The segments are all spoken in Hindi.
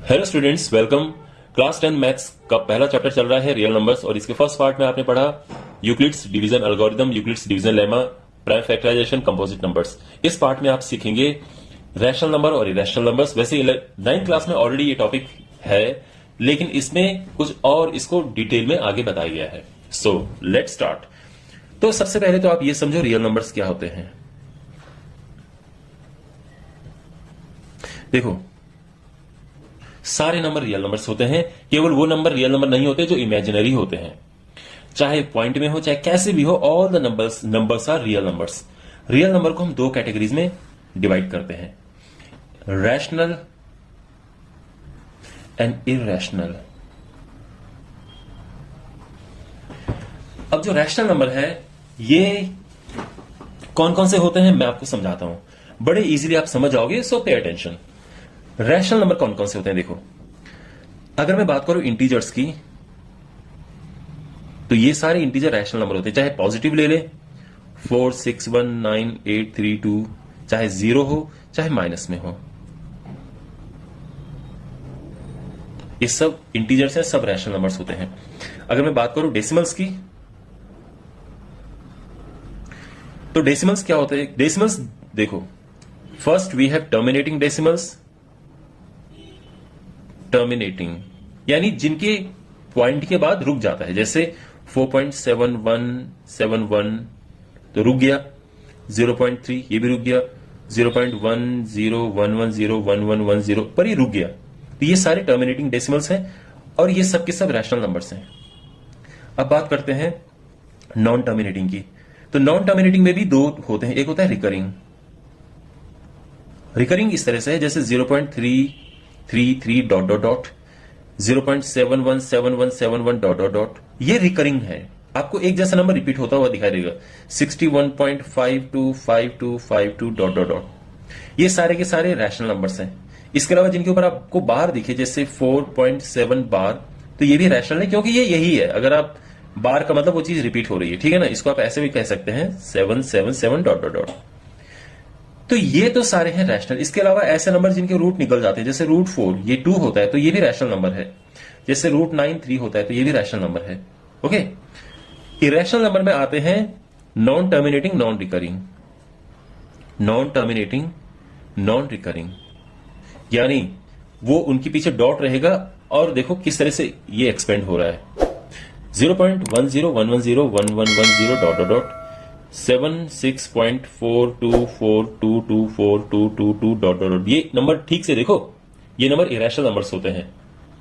Hello students, welcome. Class 10 maths का पहला चैप्टर चल रहा है रियल नंबर्स, और इसके फर्स्ट पार्ट में आपने पढ़ा Euclid's division algorithm, Euclid's division lemma, prime factorisation, composite numbers. इस पार्ट में आप सीखेंगे रैशनल नंबर और इरेशनल नंबर्स। वैसे 9th क्लास में ऑलरेडी ये टॉपिक है, लेकिन इसमें कुछ और इसको डिटेल में आगे बताया गया है। So let's start. तो सबसे पहले तो आप ये समझो रियल नंबर्स क्या होते हैं। देखो, सारे नंबर रियल नंबर्स होते हैं, केवल वो नंबर रियल नंबर नहीं होते जो इमेजिनरी होते हैं। चाहे पॉइंट में हो, चाहे कैसे भी हो, all the numbers are real numbers. Real number को हम दो कैटेगरीज में डिवाइड करते हैं, रैशनल एंड इरैशनल। अब जो रैशनल नंबर है ये कौन कौन से होते हैं मैं आपको समझाता हूं, बड़े इजीली आप समझ जाओगे। सो पे अटेंशन। रैशनल नंबर कौन कौन से होते हैं देखो, अगर मैं बात करूं इंटीजर्स की, तो ये सारे इंटीजर रैशनल नंबर होते हैं। चाहे पॉजिटिव ले ले 4 6 1 9 8 3 2, चाहे 0 हो चाहे माइनस में हो, ये सब इंटीजर्स हैं, सब रैशनल नंबर्स होते हैं। अगर मैं बात करूं डेसिमल्स की, तो डेसिमल्स क्या होते हैं। डेसिमल्स देखो, first we have terminating decimals. Terminating यानी जिनके पॉइंट के बाद रुक जाता है, जैसे 4.7171 तो रुक गया, 0.3 ये भी रुक गया, 0.1011011110 पर ये रुक गया। तो ये सारे टर्मिनेटिंग डेसिमल्स हैं और ये सब के सब रैशनल नंबर्स हैं। अब बात करते हैं नॉन टर्मिनेटिंग की। तो नॉन टर्मिनेटिंग में भी दो होते हैं, एक होता है रिकरिंग। रिकरिंग इस तरह से है जैसे 0.333 dot dot dot, 0.717171 dot dot dot, ये रिकरिंग है। आपको एक जैसा नंबर रिपीट होता हुआ दिखाई देगा, 61.525252 डॉट डॉट डॉट। ये सारे के सारे रैशनल नंबर्स हैं। इसके अलावा जिनके ऊपर आपको बार दिखे जैसे 4.7 बार, तो ये भी रैशनल है क्योंकि ये यही है। अगर आप बार का मतलब वो चीज रिपीट हो रही है, ठीक है ना। इसको आप ऐसे भी कह सकते हैं 777 डॉट डॉट डॉट। तो ये तो सारे हैं रैशनल। इसके अलावा ऐसे नंबर जिनके रूट निकल जाते हैं, जैसे √4 ये 2 होता है तो ये भी रैशनल नंबर है। जैसे √9 3 होता है तो ये भी रैशनल नंबर है। ओके, इरेशनल नंबर में आते हैं non terminating, non recurring. Non terminating, non recurring यानी वो उनके पीछे डॉट रहेगा, और देखो किस तरह से ये एक्सपेंड हो रहा है। 0.1011011110 dot dot dot, 76.42422222 dot dot. ये नंबर ठीक से देखो, ये नंबर इरेशनल नंबर्स होते हैं।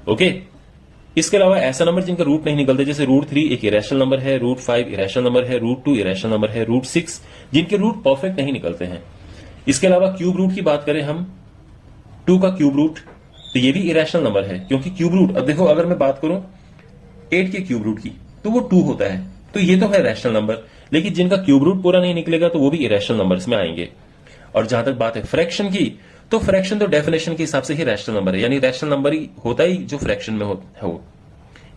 ओके, इसके अलावा ऐसा नंबर जिनका रूट नहीं निकलते, जैसे √3 एक इरेशनल नंबर है, √5 इरेशनल नंबर है, √2 इरेशनल नंबर है, √6 जिनके रूट परफेक्ट नहीं निकलते हैं। इसके अलावा क्यूब रूट की बात करें हम, 2 का क्यूब रूट, तो ये भी इरेशनल नंबर है क्योंकि क्यूब रूट, अब देखो अगर मैं बात करूं 8 के क्यूब रूट की तो वो 2 होता है, तो ये तो है रैशनल नंबर। लेकिन जिनका क्यूब रूट पूरा नहीं निकलेगा तो वो भी इरेशनल नंबर्स में आएंगे। और जहां तक बात है फ्रैक्शन की, तो फ्रैक्शन तो डेफिनेशन के हिसाब से ही रैशनल नंबर है, यानी रैशनल नंबर ही होता ही जो फ्रैक्शन में हो,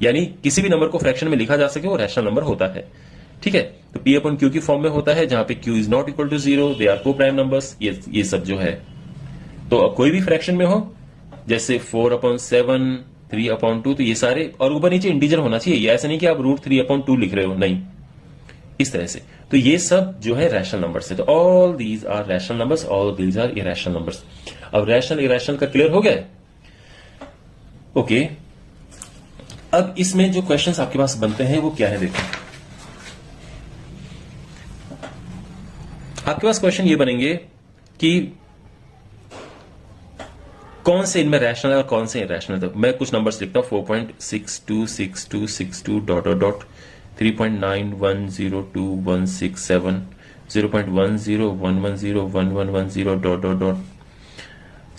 यानी किसी भी नंबर को फ्रैक्शन में लिखा जा सके वो रैशनल नंबर होता है। ठीक है, तो P/Q की फॉर्म में होता है, जहां पे Q is not equal to 0, they are coprime numbers, ये सब जो है। तो अब कोई भी फ्रैक्शन में हो, जैसे 4/7 3/2, तो ये सारे, और ऊपर नीचे इंटीजर होना चाहिए। ये ऐसा नहीं कि आप √3/2 लिख रहे हो, नहीं, इस तरह से। तो ये सब जो है रैशनल नंबर्स है। तो all these are rational numbers, all these are irrational numbers. अब रैशनल इरेशनल का क्लियर हो गया। ओके, अब इसमें जो क्वेश्चंस आपके पास बनते हैं वो क्या है, देखो आपके पास क्वेश्चन ये बनेंगे कि कौन से इनमें रैशनल है और कौन से इरेशनल। तो मैं कुछ नंबर्स लिखता हूं, 4.626262 dot dot dot, 3.91021167, 0.1011011110 dot dot dot,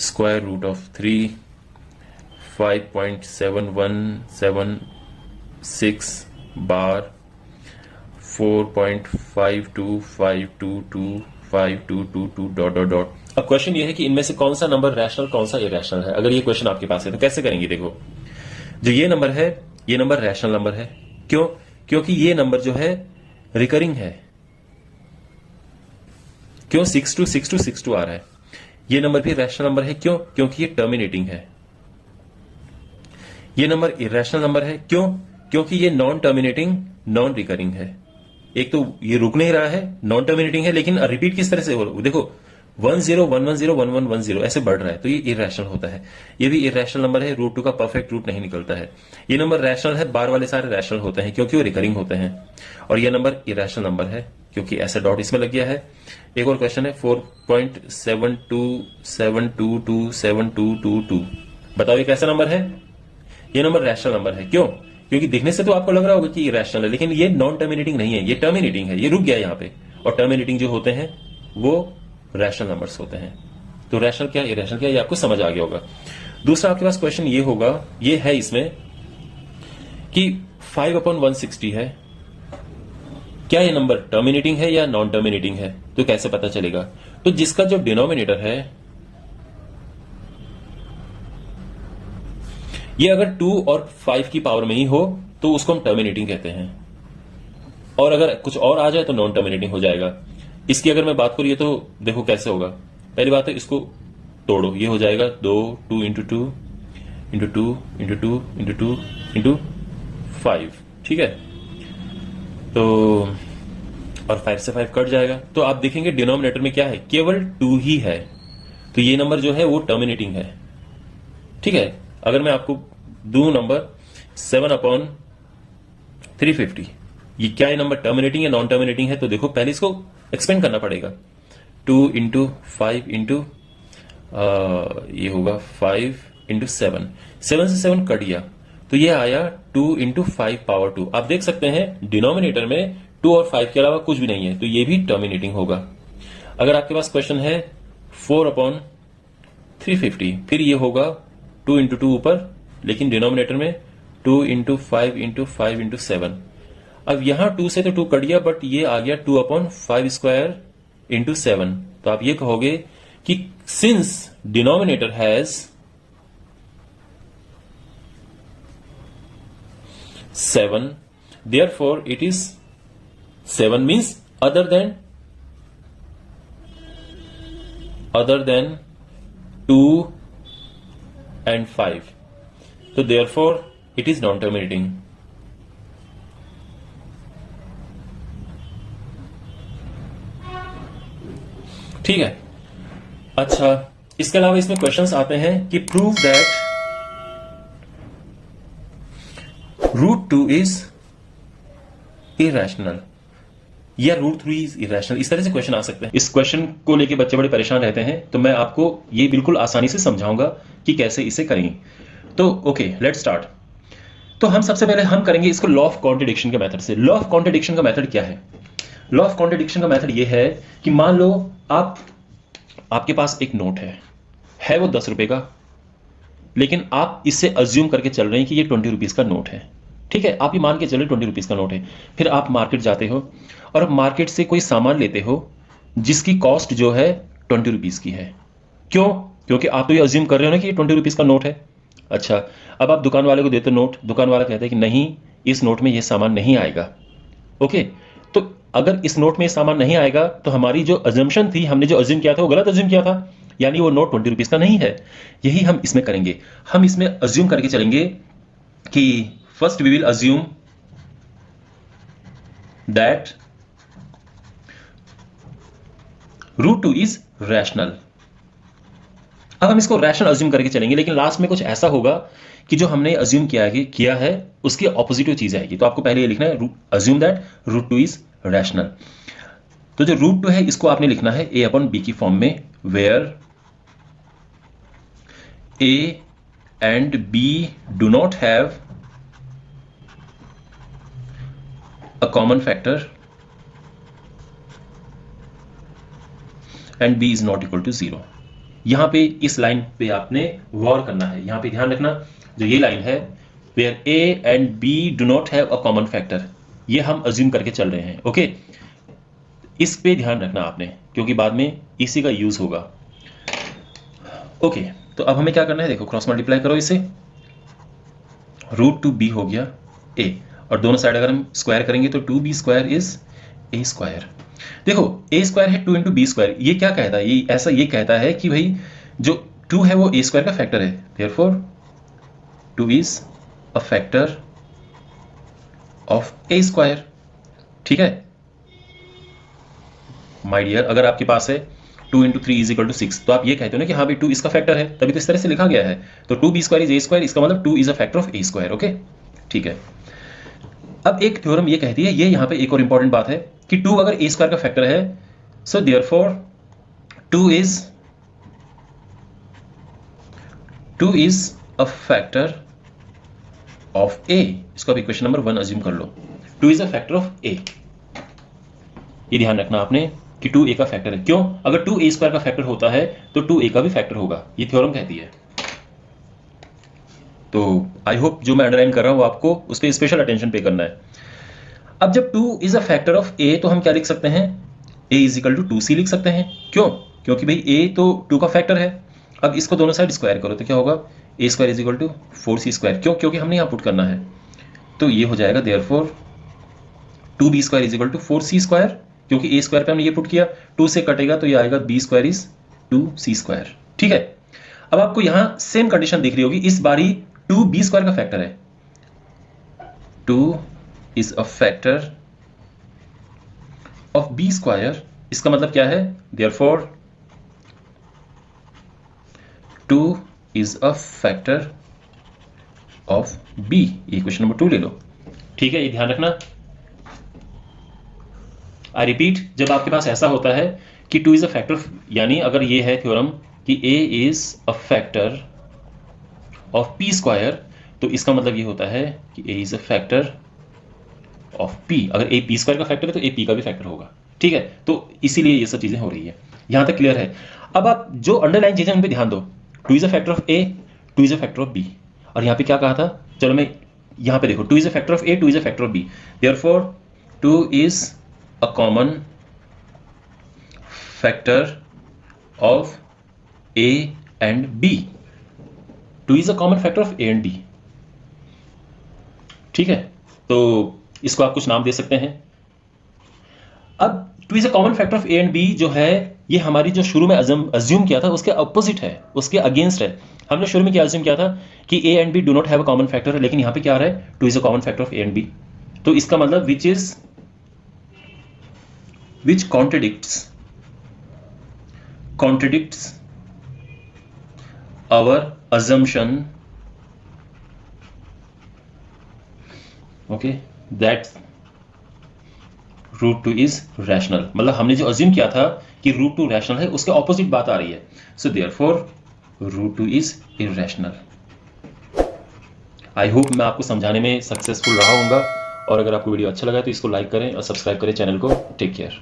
square root of 3, 5.7176 bar, 4.5252225222 dot dot dot. अब क्वेश्चन ये है कि इनमें से कौन सा नंबर रैशनल कौन सा इरेशनल है। अगर ये क्वेश्चन आपके पास है तो कैसे करेंगे। देखो, जो ये नंबर है, ये नंबर रैशनल नंबर है। क्यों? क्योंकि ये नंबर जो है रिकरिंग है। क्यों? 626262 आ रहा है। ये नंबर भी रैशनल नंबर है। क्यों? क्योंकि ये टर्मिनेटिंग है। ये नंबर इरेशनल नंबर है। क्यों? क्योंकि ये नॉन टर्मिनेटिंग, नॉन रिकरिंग है। एक तो ये रुक नहीं रहा है, नॉन टर्मिनेटिंग है, लेकिन रिपीट किस तरह से हो रहा है देखो, 10 11 0 11 10 ऐसे बढ़ रहा है, तो ये इरेशनल होता है। ये भी इरेशनल नंबर है, रूट 2 का परफेक्ट रूट नहीं निकलता है। ये नंबर रैशनल है, बार वाले सारे रैशनल होते हैं क्योंकि वो रिकरिंग होते हैं। और ये नंबर इरेशनल नंबर है क्योंकि ऐसा डॉट इसमें लग गया है। एक और क्वेश्चन है 4.7272227222। बताओ ये कैसा नंबर है? ये नंबर रैशनल नंबर है। क्यों? क्योंकि दिखने से तो आपको लग रहा होगा कि इरेशनल है, लेकिन ये नॉन टर्मिनेटिंग नहीं है, ये टर्मिनेटिंग है, ये रुक गया यहां पे। और टर्मिनेटिंग जो होते हैं वो रैशनल नंबर्स होते हैं। तो रैशनल क्या, इरेशनल क्या, ये आपको समझ आ गया होगा। दूसरा आपके पास क्वेश्चन ये होगा, ये है इसमें कि 5/160 है, क्या ये नंबर टर्मिनेटिंग है या नॉन टर्मिनेटिंग है? तो कैसे पता चलेगा? तो जिसका जो डिनोमिनेटर है ये अगर 2 और 5 की पावर में ही हो तो उसको हम टर्मिनेटिंग कहते हैं, और अगर कुछ और आ जाए तो नॉन टर्मिनेटिंग हो जाएगा। इसकी अगर मैं बात करूं, ये तो देखो कैसे होगा। पहली बात है इसको तोड़ो, ये हो जाएगा 2 into 2 into 2 into 2 into 2 into 5, ठीक है। तो और 5 से 5 कट जाएगा, तो आप देखेंगे डिनोमिनेटर में क्या है, केवल 2 ही है। तो ये नंबर जो है वो टर्मिनेटिंग है, ठीक है। अगर मैं आपको दूं नंबर 7/350, ये क्या है नंबर, टर्मिनेटिंग या नॉन टर्मिनेटिंग है? तो देखो पहले इसको एक्सपेंड करना पड़ेगा। 2 इंटू 5 इंटू ये होगा 5 इंटू 7, 7 से 7 कट गया, तो ये आया 2 इंटू 5 पावर 2। आप देख सकते हैं डिनोमिनेटर में 2 और 5 के अलावा कुछ भी नहीं है, तो ये भी टर्मिनेटिंग होगा। अगर आपके पास क्वेश्चन है 4/350, फिर ये होगा 2 इंटू 2 ऊपर, लेकिन डिनोमिनेटर में 2 इंटू 5 इंटू 5 इंटू 7। अब यहां 2 से तो 2 कट गया, बट ये आ गया 2/5 स्क्वायर इंटू 7। तो आप ये कहोगे कि since denominator has 7, therefore it is 7 means other than 2 and 5. So therefore it is non-terminating. ठीक है। अच्छा, इसके अलावा इसमें क्वेश्चंस आते हैं कि प्रूव दैट √2 इज इरेशनल या √3 इज इरेशनल। इस तरह से क्वेश्चन आ सकते हैं। इस क्वेश्चन को लेके बच्चे बड़े परेशान रहते हैं, तो मैं आपको ये बिल्कुल आसानी से समझाऊंगा कि कैसे इसे करेंगे। तो ओके, लेट्स स्टार्ट। तो हम सबसे पहले हम करेंगे इसको लॉ ऑफ कॉन्ट्रडिक्शन के मेथड से। लॉ ऑफ कॉन्ट्रडिक्शन का मेथड क्या है? लॉ ऑफ कॉन्ट्रडिक्शन का मेथड ये है कि मान लो आपके पास एक नोट है वो 10 रुपए का, लेकिन आप इससे अज्यूम करके चल रहे हैं कि ये 20 रुपीज का नोट है, ठीक है। आप ये मान के चले 20 रुपीज का नोट है। फिर आप मार्केट जाते हो और मार्केट से कोई सामान लेते हो जिसकी कॉस्ट जो है 20 रुपीज की है। क्यों? क्योंकि आप तो ये अज्यूम कर रहे हो ना कि ये 20 रुपीज का नोट है। अच्छा, अब आप दुकान वाले को देते हो नोट, दुकान वाला कहता है कि नहीं, इस नोट में ये सामान नहीं आएगा। ओके, तो अगर इस नोट में सामान नहीं आएगा तो हमारी जो अजम्पशन थी, हमने जो अज्यूम किया था वो गलत अज्यूम किया था, यानी वो नोट 20 रुपीज का नहीं है। यही हम इसमें करेंगे। हम इसमें अज्यूम करके चलेंगे कि first we will assume that √2 is rational. अब हम इसको रैशनल अज्यूम करके चलेंगे, लेकिन लास्ट में कुछ ऐसा होगा कि जो हमने अज्यूम किया है उसकी ऑपोजिटिव चीज आएगी। तो आपको पहले ये लिखना है अज्यूम दैट √2 इज रैशनल। तो जो √2 है इसको आपने लिखना है a/b की फॉर्म में, where a and b do not have a common factor and b is not equal to 0। यहां पे इस लाइन पे आपने गौर करना है, यहां पे ध्यान रखना, जो ये लाइन है where a and b do not have a common factor, ये हम अज्यूम करके चल रहे हैं। ओके, इस पे ध्यान रखना आपने, क्योंकि बाद में इसी का यूज होगा। ओके, तो अब हमें क्या करना है, देखो क्रॉस मल्टीप्लाई करो इसे, √2b हो गया a, और दोनों साइड अगर हम स्क्वायर करेंगे तो 2b square is a square. देखो a स्क्वायर है 2 इंटू बी स्क्वायर, ये क्या कहता है, ये कहता है कि भाई जो 2 है वो a स्क्वायर का फैक्टर है, therefore 2 is a factor of A square. ठीक है माय डियर, अगर आपके पास है 2 इंटू 3 इज इक्वल टू 6, तो आप ये कहते हो ना कि हाँ भाई 2 इसका फैक्टर है, तभी तो इस तरह से लिखा गया है। तो 2b square is a square, इसका मतलब 2 is a factor of A square. Okay ठीक है। अब एक थ्योरम ये कहती है, ये यहां पे एक और इंपॉर्टेंट बात है कि 2 अगर ए स्क्वायर का फैक्टर है, so therefore 2 is a factor of A. इसको अब इक्वेशन नंबर 1 अज्यूम कर लो, 2 is a factor of A. ये ध्यान रखना आपने कि 2 ए का फैक्टर है। क्यों? अगर 2 ए स्क्वायर का फैक्टर होता है तो 2 ए का भी फैक्टर होगा, ये थ्योरम कहती है। तो आई होप जो मैं अंडरलाइन कर रहा हूं आपको उस पर स्पेशल अटेंशन पे करना है। अब जब 2 इज अ फैक्टर ऑफ ए, तो हम क्या लिख सकते हैं? a is equal to 2c लिख सकते हैं। क्यों? क्योंकि भाई a तो 2 का फैक्टर है। अब इसको दोनों साइड स्क्वायर करो तो क्या होगा? a square is equal to 4c square. क्यों? क्योंकि हमने यहाँ पुट करना है, तो ये हो जाएगा therefore 2b square is equal to 4c square, क्योंकि a स्क्वायर पे हमने ये पुट किया, 2 से कटेगा तो ये आएगा b square is 2c square. ठीक है। अब आपको यहां सेम कंडीशन दिख रही होगी, इस बारी 2b स्क्वायर का फैक्टर है, 2 is a factor of b square. इसका मतलब क्या है? Therefore 2 is a factor of b। ये क्वेश्चन नंबर 2 ले लो। ठीक है, ये ध्यान रखना। आई रिपीट, जब आपके पास ऐसा होता है कि 2 इज अ फैक्टर, यानी अगर ये है थ्योरम कि a is a factor of p square, तो इसका मतलब ये होता है कि a is a factor of p। अगर a p स्क्वायर का फैक्टर है तो a p का भी फैक्टर होगा। ठीक है, तो इसीलिए ये सब चीजें हो रही है। यहां तक क्लियर है? अब आप जो अंडरलाइन चीजें उन पे ध्यान दो। 2 is a factor of a, 2 is a factor of b, और यहां पे क्या कहा था? चलो मैं यहां पे देखो, 2 is a factor of a, 2 is a factor of b, therefore 2 is a common factor of a and b। 2 is a common factor of a and b। ठीक है, तो इसको आप कुछ नाम दे सकते हैं। अब 2 is a common factor of a and b जो है, ये हमारी जो शुरू में अज्यूम किया था उसके अपोजिट है, उसके अगेंस्ट है। हमने शुरू में क्या अज्यूम किया था कि a and b do not have a common factor, लेकिन यहां पे क्या आ रहा है? 2 is a common factor of a and b। तो इसका मतलब which contradicts our assumption, okay, that root 2 is rational. मतलब हमने जो अज्यूम किया था कि रूट 2 रैशनल है, उसके ऑपोजिट बात आ रही है। So therefore root 2 is irrational. I hope मैं आपको समझाने में सक्सेसफुल रहा हूंगा, और अगर आपको वीडियो अच्छा लगा तो इसको लाइक करें और सब्सक्राइब करें चैनल को। Take care.